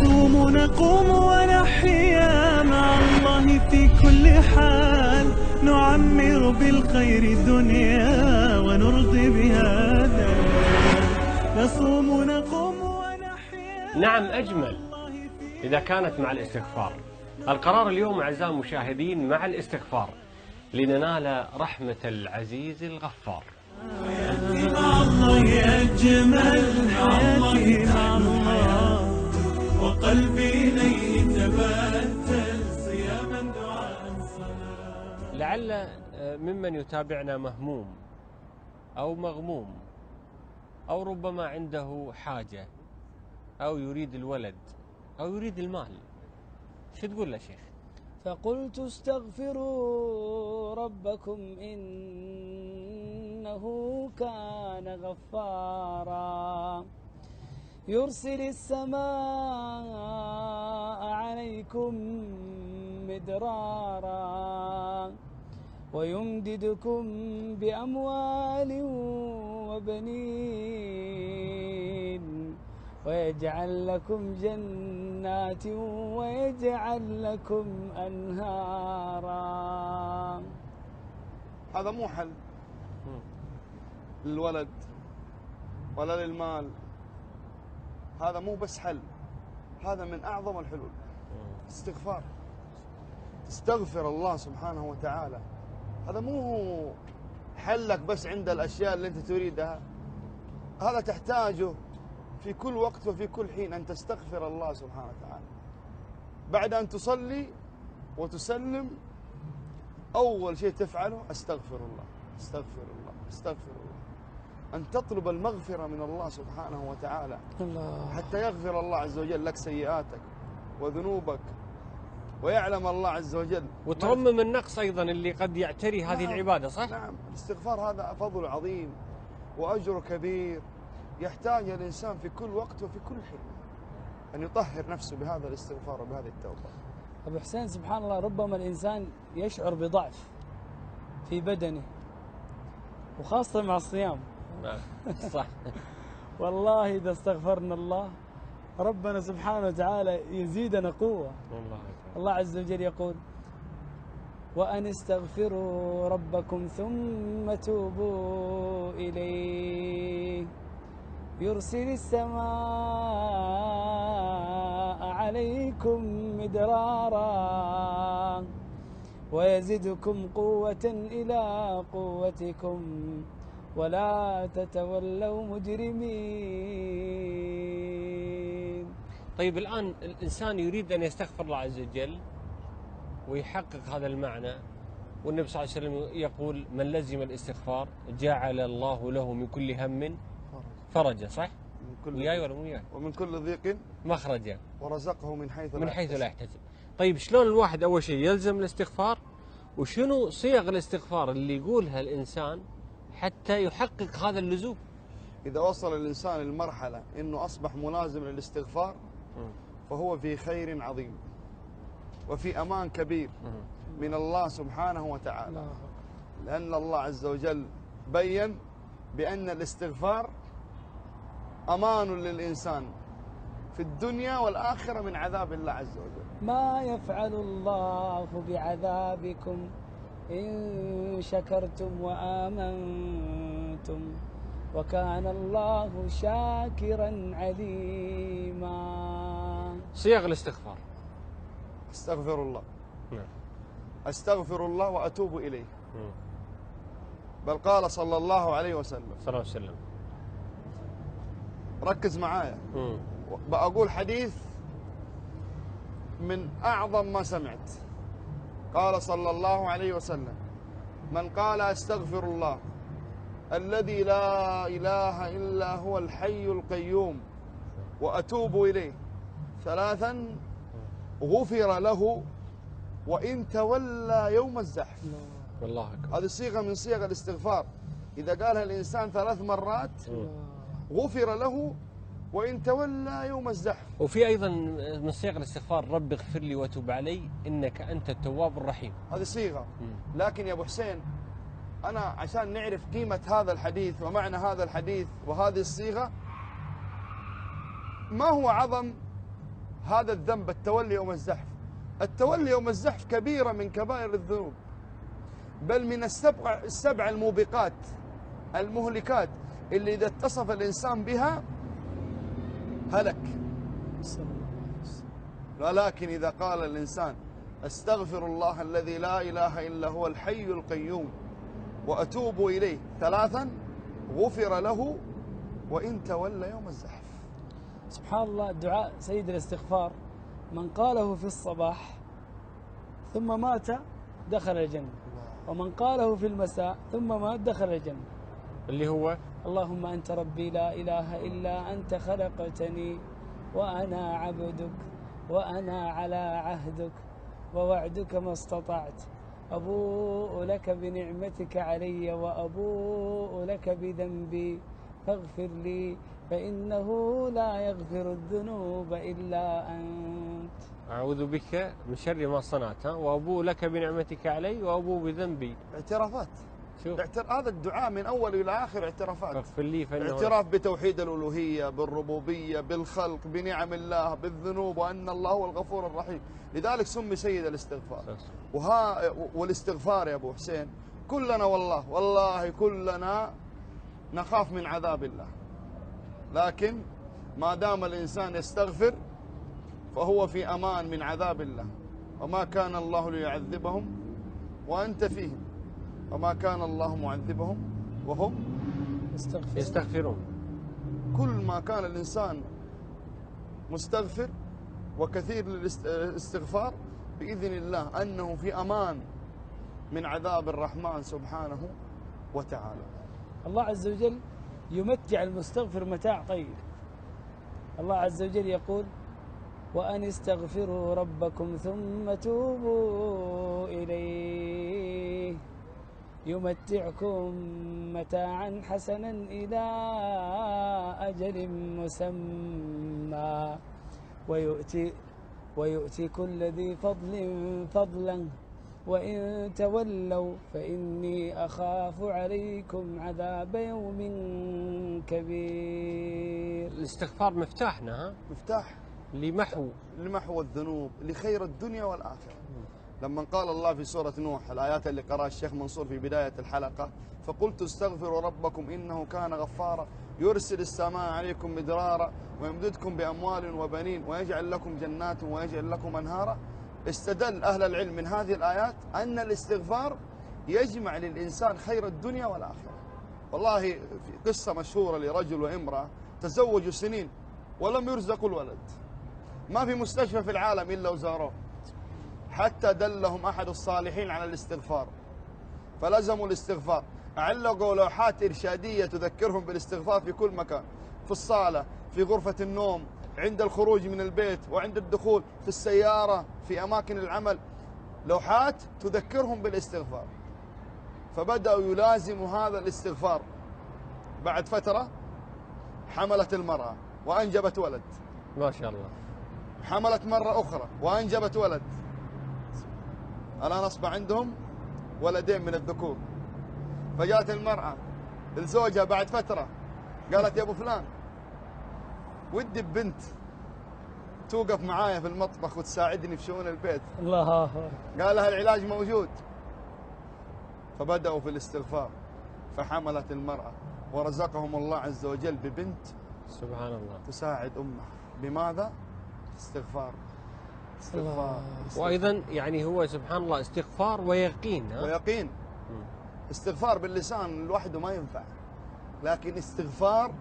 نصوم نقوم ونحيا مع الله في كل حال، نعمر بالخير الدنيا ونرضي بها دار. نصوم نقوم ونحيا. نعم، أجمل إذا كانت مع الاستغفار. القرار اليوم أعزائي المشاهدين مع الاستغفار لننال رحمة العزيز الغفار. حياتي مع الله أجمل، حياتي مع الله وقلبي إليه تبتل صياما دعاء صلاة. لعل ممن يتابعنا مهموم أو مغموم أو ربما عنده حاجة أو يريد الولد أو يريد المال، شو تقول له شيخ؟ فقلت استغفروا ربكم إنه كان غفارا يرسل السماء عليكم مدرارا ويمددكم بأموال وبنين ويجعل لكم جنات ويجعل لكم أنهارا. هذا مو حل للولد ولا للمال، هذا مو بس حل، هذا من أعظم الحلول. استغفار، تستغفر الله سبحانه وتعالى. هذا مو حلك بس عند الأشياء اللي أنت تريدها، هذا تحتاجه في كل وقت وفي كل حين، أن تستغفر الله سبحانه وتعالى. بعد أن تصلي وتسلم أول شيء تفعله أستغفر الله أستغفر الله أستغفر الله، أن تطلب المغفرة من الله سبحانه وتعالى حتى يغفر الله عز وجل لك سيئاتك وذنوبك، ويعلم الله عز وجل وترمم النقص أيضا اللي قد يعتري هذه العبادة، صح؟ نعم، الاستغفار هذا فضل عظيم وأجر كبير، يحتاج الإنسان في كل وقت وفي كل حين أن يطهر نفسه بهذا الاستغفار وبهذه التوبة. أبو حسين، سبحان الله، ربما الإنسان يشعر بضعف في بدنه وخاصة مع الصيام. صح. والله إذا استغفرنا الله ربنا سبحانه وتعالى يزيدنا قوة. الله عز وجل يقول: وأن استغفروا ربكم ثم توبوا إليه يرسل السماء عليكم مدرارا ويزدكم قوة إلى قوتكم ولا تتولوا مجرمين. طيب، الآن الإنسان يريد أن يستغفر الله عز وجل ويحقق هذا المعنى، والنبي صلى الله عليه وسلم يقول: من لزم الاستغفار جعل الله له من كل هم فرجا، صح؟ وياي ولا مو وياي؟ ومن كل ضيق مخرجا ورزقه من حيث لا يحتسب. طيب، شلون الواحد أول شيء يلزم الاستغفار، وشنو صيغ الاستغفار اللي يقولها الإنسان حتى يحقق هذا اللزوم؟ إذا وصل الإنسان للمرحلة أنه أصبح ملازم للاستغفار فهو في خير عظيم وفي أمان كبير من الله سبحانه وتعالى، لأن الله عز وجل بيّن بأن الاستغفار أمان للإنسان في الدنيا والآخرة من عذاب الله عز وجل. ما يفعل الله بعذابكم إن شكرتم وآمنتم وكان الله شاكرا عليما. صيغ الاستغفار: أستغفر الله، أستغفر الله وأتوب إليه. بل قال صلى الله عليه وسلم، ركز معايا، بأقول حديث من أعظم ما سمعت. قال صلى الله عليه وسلم: من قال أستغفر الله الذي لا إله إلا هو الحي القيوم وأتوب إليه 3 غفر له وإن تولى يوم الزحف. والله أكبر. هذه صيغة من صيغ الاستغفار، إذا قالها الإنسان 3 مرات غفر له وإن تولى يوم الزحف. وفي أيضا من صيغ الاستغفار: رب اغفر لي وتوب علي إنك أنت التواب الرحيم. هذه صيغة. لكن يا أبو حسين، أنا عشان نعرف قيمة هذا الحديث ومعنى هذا الحديث وهذه الصيغة، ما هو عظم هذا الذنب التولي يوم الزحف. التولي يوم الزحف كبيرة من كبائر الذنوب، بل من السبع الموبقات المهلكات اللي إذا اتصف الإنسان بها هلك. ولكن إذا قال الإنسان أستغفر الله الذي لا إله إلا هو الحي القيوم وأتوب إليه 3 غفر له وإن تولى يوم الزحف. سبحان الله، دعاء سيد الاستغفار من قاله في الصباح ثم مات دخل الجنة، ومن قاله في المساء ثم مات دخل الجنة، اللي هو اللهم أنت ربي لا إله إلا أنت خلقتني وأنا عبدك وأنا على عهدك ووعدك ما استطعت، أبوء لك بنعمتك علي وأبوء لك بذنبي فاغفر لي فإنه لا يغفر الذنوب إلا أنت. أعوذ بك من شر ما صنعت وأبوء لك بنعمتك علي وأبوء بذنبي. اعترافات. شوف هذا الدعاء من أول إلى آخر اعترافات. فاغفر لي فإنه اعتراف بتوحيد الألوهية، بالربوبية، بالخلق، بنعم الله، بالذنوب، وأن الله هو الغفور الرحيم. لذلك سمي سيد الاستغفار. والاستغفار يا أبو حسين كلنا والله كلنا نخاف من عذاب الله، لكن ما دام الإنسان يستغفر فهو في أمان من عذاب الله. وما كان الله ليعذبهم وأنت فيهم وما كان الله معذبهم وهم يستغفرون. كل ما كان الإنسان مستغفر وكثير للاستغفار بإذن الله أنه في أمان من عذاب الرحمن سبحانه وتعالى. الله عز وجل يمتع المستغفر متاع طيب. الله عز وجل يقول وأن استغفروا ربكم ثم توبوا إليه يمتعكم متاعا حسنا إلى أجل مسمى ويؤتي كل ذي فضل فضلا وإن تولوا فإني أخاف عليكم عذاب يوم كبير. الاستغفار مفتاحنا، مفتاح لمحو الذنوب، لخير الدنيا والآخرة. لما قال الله في سورة نوح الآيات اللي قرأها الشيخ منصور في بداية الحلقة فقلت استغفروا ربكم إنه كان غفارا يرسل السماء عليكم مدرارا ويمددكم بأموال وبنين ويجعل لكم جنات ويجعل لكم أنهارا. استدل أهل العلم من هذه الآيات أن الاستغفار يجمع للإنسان خير الدنيا والآخرة. والله في قصة مشهورة لرجل وامرأة تزوجوا سنين ولم يرزقوا الولد، ما في مستشفى في العالم إلا وزاروه، حتى دلهم أحد الصالحين على الاستغفار فلزموا الاستغفار. علقوا لوحات إرشادية تذكرهم بالاستغفار في كل مكان، في الصالة، في غرفة النوم، عند الخروج من البيت وعند الدخول، في السيارة، في أماكن العمل، لوحات تذكرهم بالاستغفار. فبدأوا يلازموا هذا الاستغفار. بعد فترة حملت المرأة وأنجبت ولد، ما شاء الله. حملت مرة أخرى وأنجبت ولد. الآن أصبح عندهم ولدين من الذكور. فجاءت المرأة لزوجها بعد فترة قالت يا أبو فلان ودي ببنت توقف معايا في المطبخ وتساعدني في شؤون البيت. الله. قال لها العلاج موجود. فبدأوا في الاستغفار فحملت المرأة ورزقهم الله عز وجل ببنت سبحان الله تساعد أمها. بماذا؟ استغفار. استغفار. وأيضا يعني هو سبحان الله استغفار ويقين. ويقين. استغفار باللسان لوحده ما ينفع، لكن استغفار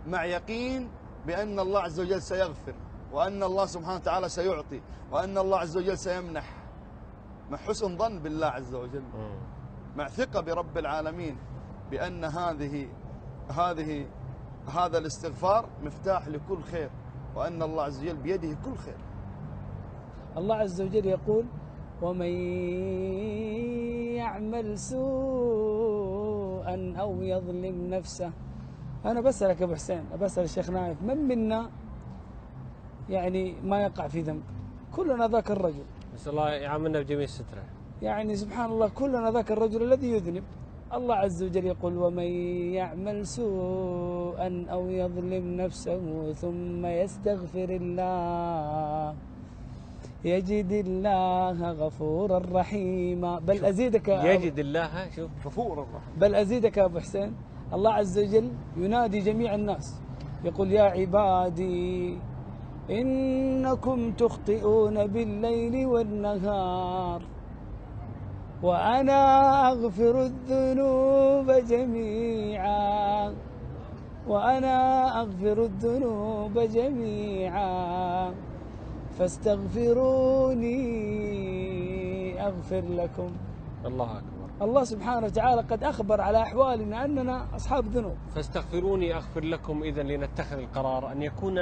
مع يقين بأن الله عز وجل سيغفر وأن الله سبحانه وتعالى سيعطي وأن الله عز وجل سيمنح، مع حسن ظن بالله عز وجل، مع ثقة برب العالمين بأن هذا الاستغفار مفتاح لكل خير وأن الله عز وجل بيده كل خير. الله عز وجل يقول ومن يعمل سوءا أو يظلم نفسه. أنا بسألك يا أبو حسين، بسأل الشيخ نايف، من منا يعني ما يقع في ذنب؟ كلنا ذاك الرجل، نسأل الله يعاملنا بجميع ستره. يعني سبحان الله كلنا ذاك الرجل الذي يذنب. الله عز وجل يقول ومن يعمل سوءا أو يظلم نفسه ثم يستغفر الله يجد الله غفورا رحيما. بل أزيدك يجد الله شوف غفور الرحيم. بل أزيدك يا أبو حسين، الله عز وجل ينادي جميع الناس يقول يا عبادي إنكم تخطئون بالليل والنهار وأنا أغفر الذنوب جميعا وأنا أغفر الذنوب جميعا فاستغفروني أغفر لكم. الله أكبر. الله سبحانه وتعالى قد أخبر على أحوالنا أننا أصحاب ذنوب. فاستغفروني أغفر لكم. إذن لنتخذ القرار أن يكون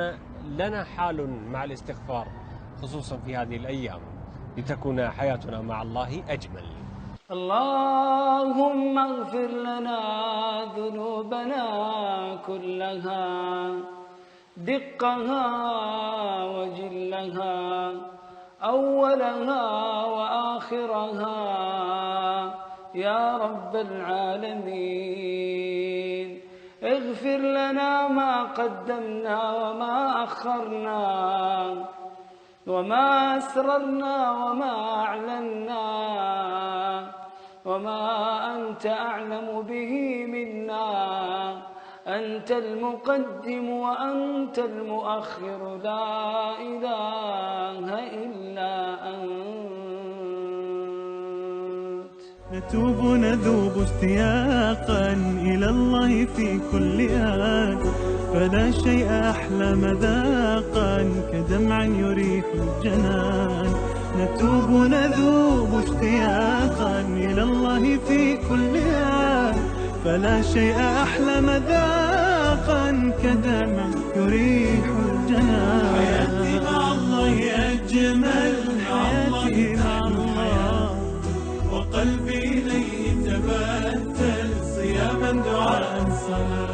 لنا حال مع الاستغفار خصوصا في هذه الأيام لتكون حياتنا مع الله أجمل. اللهم اغفر لنا ذنوبنا كلها دقها وجلها أولها وآخرها يا رب العالمين. اغفر لنا ما قدمنا وما أخرنا وما أسررنا وما أعلنا وما أنت أعلم به منا. أنت المقدم وأنت المؤخر لا إله إلا أنت. نتوب نذوب اشتياقا إلى الله في كل آن، فلا شيء أحلى مذاقا كدمع يريح الجنان. نتوب نذوب اشتياقا إلى الله في كل آن، فلا شيء أحلى مذاقا كدمع يريح الجنان. حياتي مع الله أجمل، حياتي مع الله وقلبي إليه تبتل صياما دعاء صلاة.